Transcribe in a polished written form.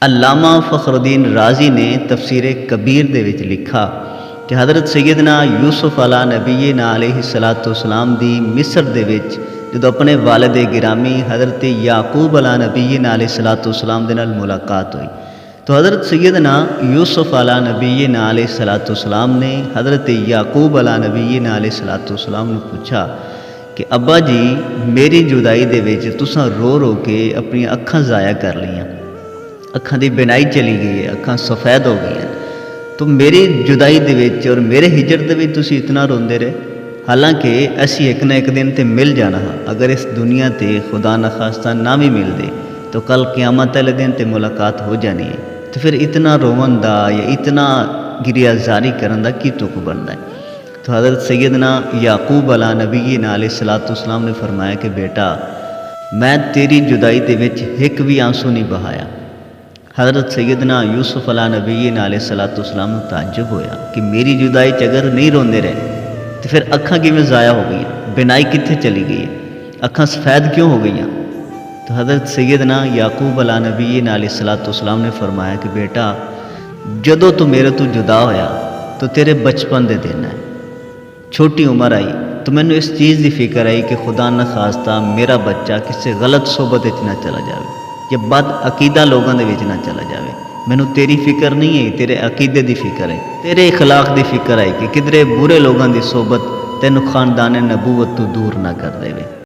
अल्लामा फ़खरुद्दीन राज़ी ने तफसीर कबीर दे विच लिखा कि हज़रत सैयदना यूसुफ अला नबीना अलैहिस्सलातु वस्सलाम दी मिस्र दे विच जदों अपने वालिद गिरामी हज़रत याकूब अला नबीना अलैहिस्सलातु वस्सलाम दे नाल मुलाकात हुई तो हज़रत सैयदना यूसुफ अला नबीना अलैहिस्सलातु वस्सलाम ने हज़रत याकूब अला नबीना अलैहिस्सलातु वस्सलाम ने पूछा कि अब्बा जी मेरी जुदाई दे विच तुसां रो रो के अपनी अखां ज़ाया कर लियां, अखां दी बिनाई चली गई है, अखां सफ़ैद हो गई हैं, तो मेरी जुदाई दे विच और मेरे हिजर दे विच तुसीं इतना रोंदे रहे। हालांकि असीं एक ना एक दिन ते मिल जाना हा, अगर इस दुनिया ते खुदा न खास्ता ना भी मिलदे तो कल क़यामत वाले दिन ते मुलाकात हो जानी है। तो फिर इतना रोवन दा या इतना गिरियाजारी करन दा की तुक बनदा है। तो हज़रत सैयदना याकूब अला नबीना अलैहिस्सलातु वस्सलाम ने फरमाया कि बेटा मैं तेरी जुदाई दे विच एक भी आंसू नहीं बहाया। हज़रत सैयदना यूसुफ अला नबीना अलैहिस्सलातु वस्सलाम को ताज्जुब होया कि मेरी जुदाई च अगर नहीं रोंदे रहे तो फिर अखां किवें ज़ाया हो गई, बिनाई कित्थे चली गई है, अखां सफ़ैद क्यों हो गई। तो हज़रत सैयदना याकूब अला नबीना अलैहिस्सलातु वस्सलाम ने फरमाया कि बेटा जदों तू मेरे तो जुदा होया तो तेरे बचपन दे दिन है, छोटी उम्र आई तो मैनू इस चीज़ की फिक्र आई कि खुदा न खास्ता मेरा बच्चा किसी गलत सोबत ना चला जाए या बद अकीदा लोगों के विच ना चला जाए। मैनू तेरी फिक्र नहीं है, तेरे अकीदे की फिक्र है, तेरे इखलाक की फिक्र है कि किधरे बुरे लोगों की सोबत तेनू खानदान नबूवत तो दूर ना कर देवे।